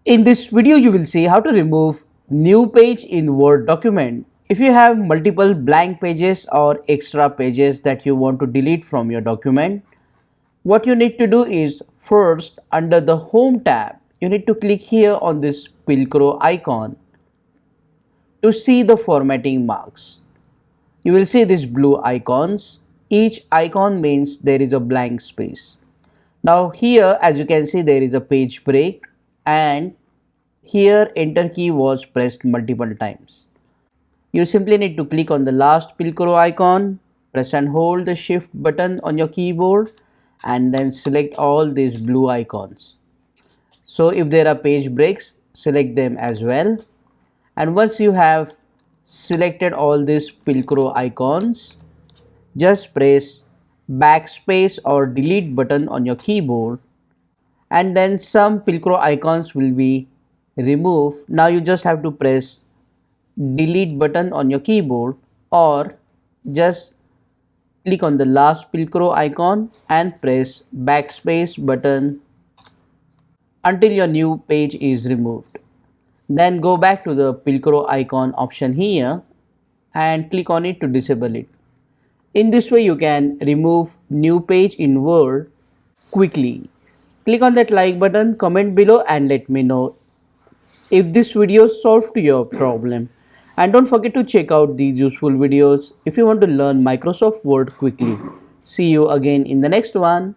In this video, you will see how to remove new page in Word document. If you have multiple blank pages or extra pages that you want to delete from your document, what you need to do is first under the Home tab, you need to click here on this Pilcrow icon to see the formatting marks. You will see these blue icons. Each icon means there is a blank space. Now here, as you can see, there is a page break and here enter key was pressed multiple times. You simply need to click on the last Pilcrow icon, press and hold the shift button on your keyboard and then select all these blue icons. So if there are page breaks, select them as well. And once you have selected all these Pilcrow icons, just press backspace or delete button on your keyboard and then some Pilcrow icons will be removed. Now you just have to press delete button on your keyboard or just click on the last Pilcrow icon and press backspace button until your new page is removed. Then go back to the Pilcrow icon option here and click on it to disable it. In this way you can remove new page in Word quickly. Click on that like button, comment below and let me know if this video solved your problem. And don't forget to check out these useful videos if you want to learn Microsoft Word quickly. See you again in the next one.